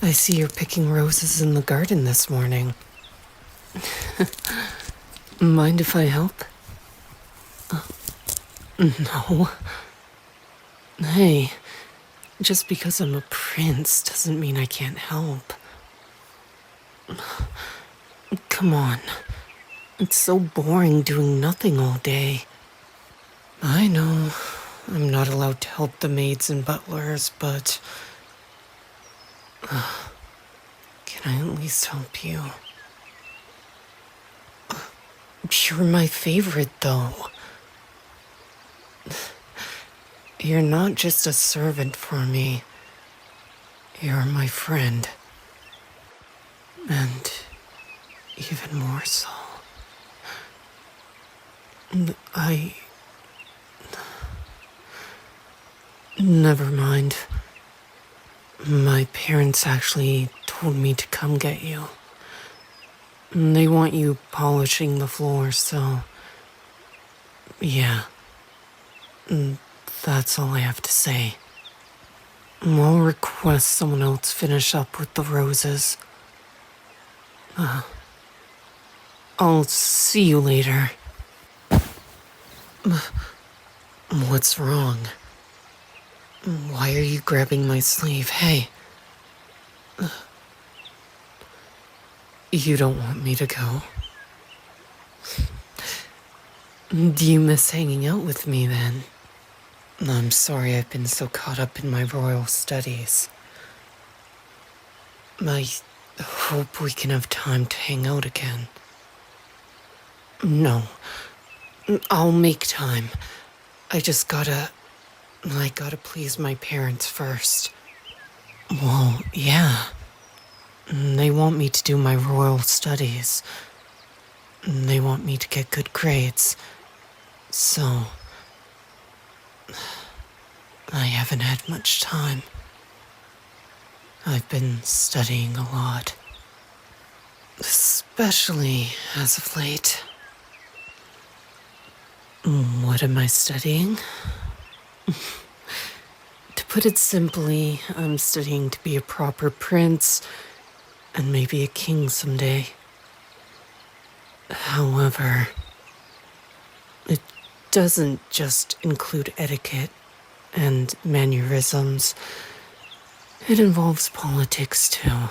I see you're picking roses in the garden this morning. Mind if I help? No. Hey, just because I'm a prince doesn't mean I can't help. Come on. It's so boring doing nothing all day. I know I'm not allowed to help the maids and butlers, but... can I at least help you? You're my favorite, though. You're not just a servant for me. You're my friend. And even more so. Never mind. My parents actually told me to come get you. They want you polishing the floor, so... yeah. That's all I have to say. I'll request someone else finish up with the roses. I'll see you later. What's wrong? Why are you grabbing my sleeve? Hey. You don't want me to go? Do you miss hanging out with me then? I'm sorry I've been so caught up in my royal studies. I hope we can have time to hang out again. No. I'll make time. I gotta please my parents first. Well, yeah. They want me to do my royal studies. They want me to get good grades. So... I haven't had much time. I've been studying a lot. Especially as of late. What am I studying? To put it simply, I'm studying to be a proper prince and maybe a king someday. However, it doesn't just include etiquette and mannerisms. It involves politics, too.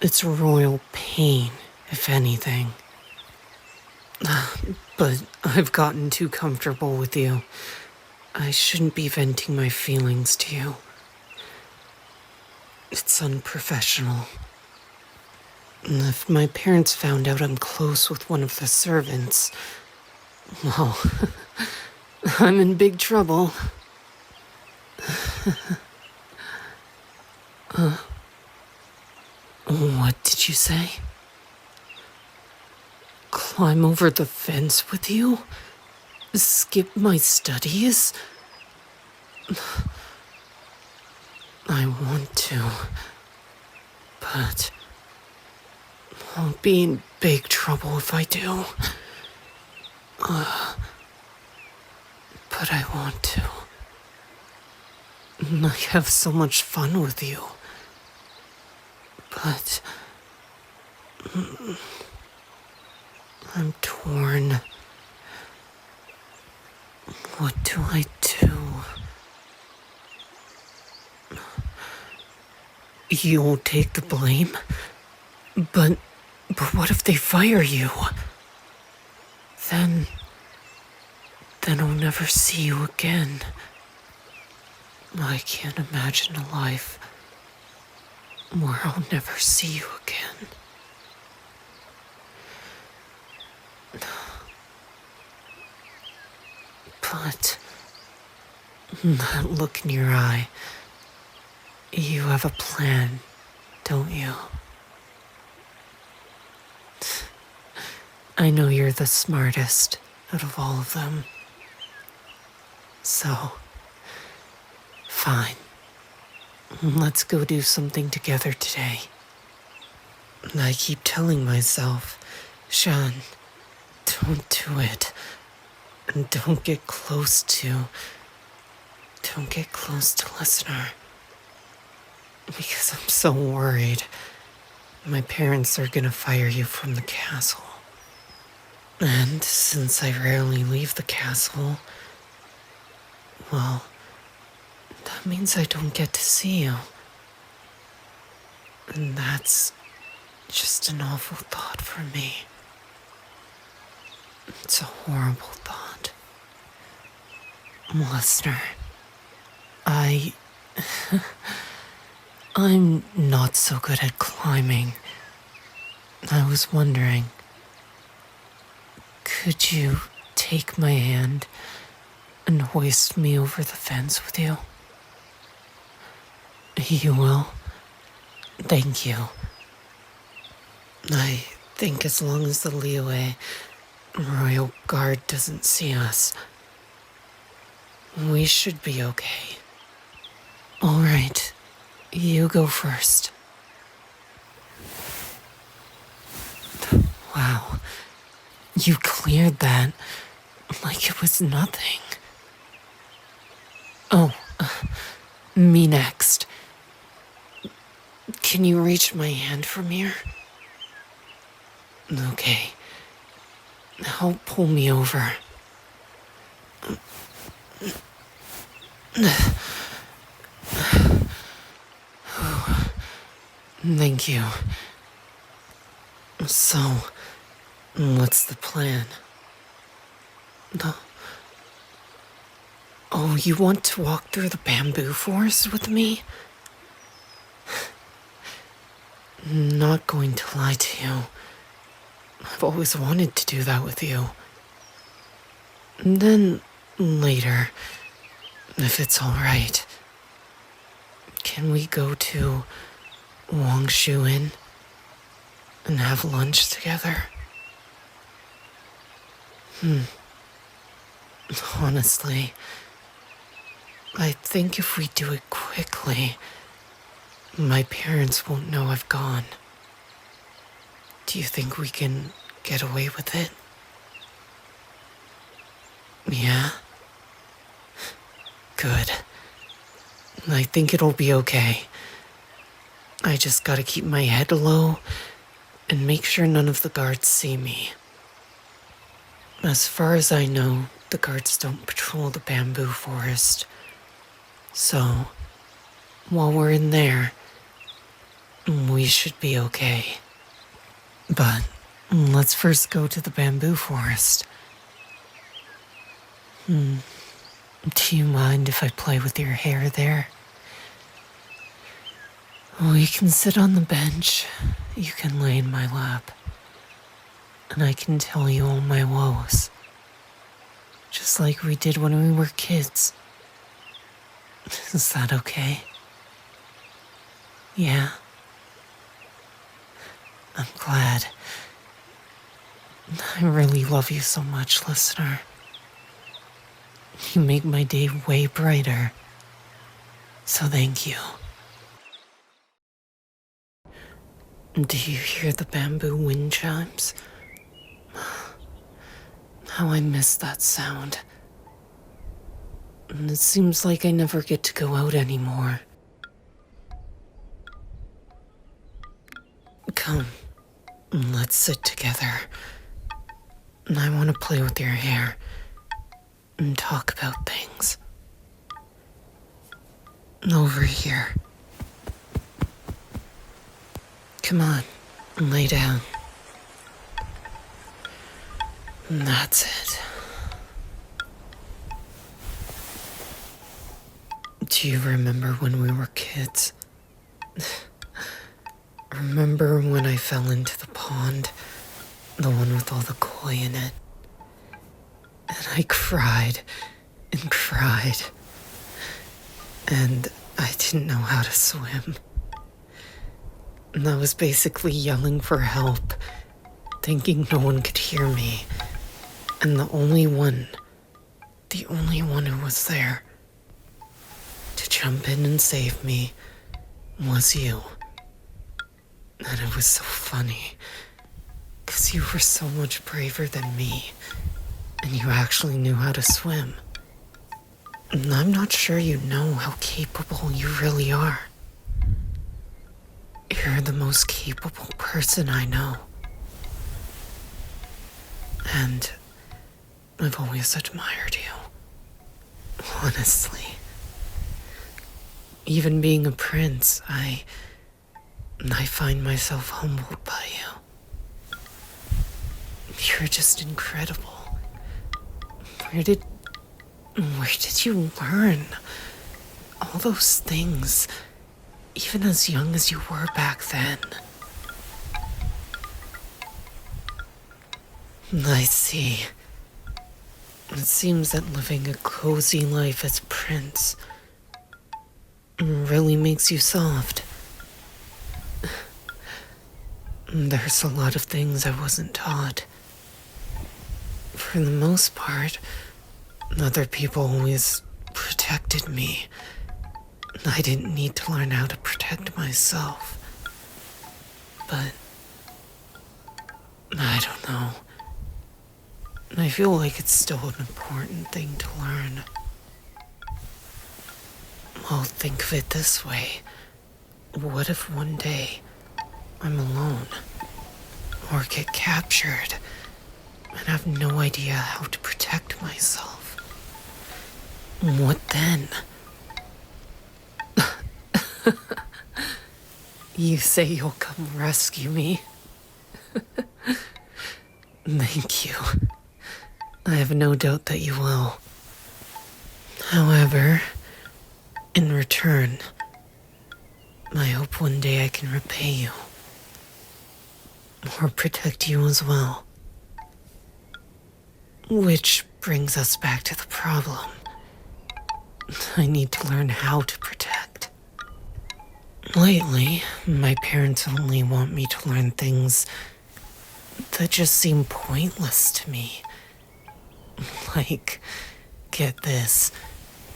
It's royal pain, if anything. But I've gotten too comfortable with you. I shouldn't be venting my feelings to you. It's unprofessional. If my parents found out I'm close with one of the servants, well, I'm in big trouble. What did you say? Climb over the fence with you? Skip my studies? I want to, but I'll be in big trouble if I do. But I want to. I have so much fun with you. But I'm torn. What do I do? You'll take the blame? But what if they fire you? Then I'll never see you again. I can't imagine a life where I'll never see you again. But that look in your eye, you have a plan, don't you? I know you're the smartest out of all of them. So, fine. Let's go do something together today. I keep telling myself, Xian, don't do it. And don't get close to... don't get close to Listener. Because I'm so worried. My parents are gonna fire you from the castle. And since I rarely leave the castle, well, that means I don't get to see you. And that's just an awful thought for me. It's a horrible thought. Listener, I'm not so good at climbing. I was wondering, could you take my hand and hoist me over the fence with you? You will? Thank you. I think as long as the Liyue Royal Guard doesn't see us, we should be okay. All right, you go first. Wow, you cleared that like it was nothing. Oh, me next. Can you reach my hand from here? Okay. Help pull me over. Thank you. So, what's the plan? Oh, you want to walk through the bamboo forest with me? Not going to lie to you. I've always wanted to do that with you. And then, later, if it's alright, can we go to Wangshu Inn and have lunch together? Honestly, I think if we do it quickly, my parents won't know I've gone. Do you think we can get away with it? Yeah? Good. I think it'll be okay. I just gotta keep my head low and make sure none of the guards see me. As far as I know, the guards don't patrol the bamboo forest. So, while we're in there, we should be okay. But let's first go to the bamboo forest. Do you mind if I play with your hair there? We can sit on the bench. You can lay in my lap. And I can tell you all my woes. Just like we did when we were kids. Is that okay? Yeah. I'm glad. I really love you so much, listener. You make my day way brighter. So thank you. Do you hear the bamboo wind chimes? How I miss that sound. And it seems like I never get to go out anymore. Come, let's sit together. And I want to play with your hair and talk about things. Over here. Come on, lay down. And that's it. Do you remember when we were kids? Remember when I fell into the pond? The one with all the koi in it? And I cried and cried. And I didn't know how to swim. And I was basically yelling for help, thinking no one could hear me. And the only one who was there to jump in and save me was you. And it was so funny, because you were so much braver than me, and you actually knew how to swim. I'm not sure you know how capable you really are. You're the most capable person I know. And I've always admired you. Honestly. Even being a prince, I find myself humbled by you. You're just incredible. Where did you learn all those things, even as young as you were back then? I see. It seems that living a cozy life as prince really makes you soft. There's a lot of things I wasn't taught. For the most part, other people always protected me. I didn't need to learn how to protect myself. But I don't know. I feel like it's still an important thing to learn. Well, think of it this way. What if one day I'm alone, or get captured, and have no idea how to protect myself? What then? You say you'll come rescue me? Thank you. I have no doubt that you will. However, in return, I hope one day I can repay you. Or protect you as well. Which brings us back to the problem. I need to learn how to protect. Lately, my parents only want me to learn things that just seem pointless to me. Like, get this,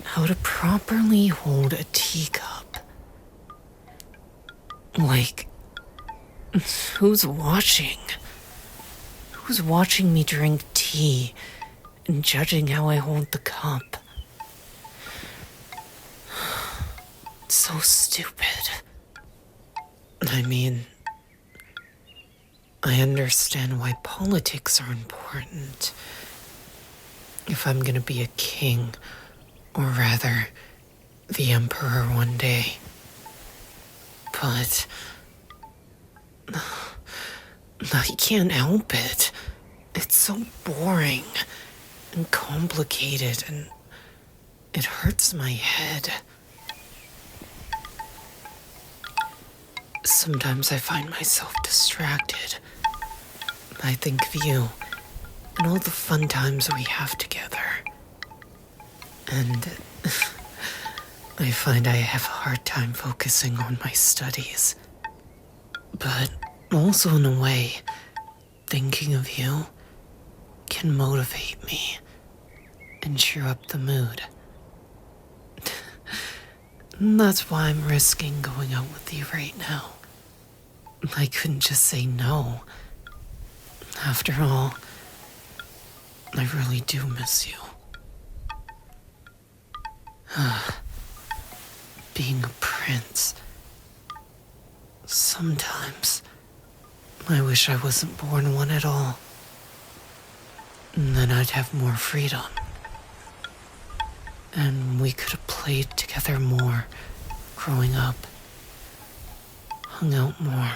how to properly hold a teacup. Like, who's watching? Who's watching me drink tea and judging how I hold the cup? It's so stupid. I mean, I understand why politics are important. If I'm gonna be a king, or rather, the emperor one day. But I can't help it. It's so boring and complicated, and it hurts my head. Sometimes I find myself distracted. I think of you and all the fun times we have together. And I find I have a hard time focusing on my studies. But also in a way, thinking of you can motivate me and cheer up the mood. That's why I'm risking going out with you right now. I couldn't just say no. After all, I really do miss you. Being a prince. Sometimes I wish I wasn't born one at all. And then I'd have more freedom. And we could have played together more growing up. Hung out more.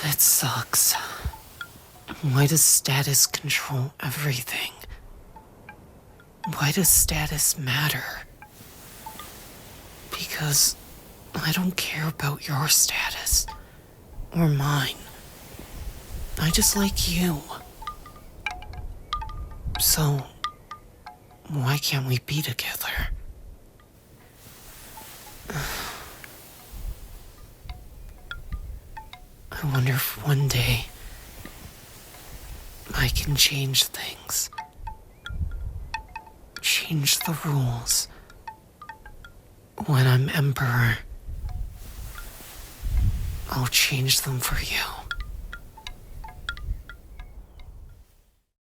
That sucks. Why does status control everything? Why does status matter? Because I don't care about your status or mine. I just like you. So, why can't we be together? I wonder if one day I can change things. Change the rules. When I'm emperor, I'll change them for you.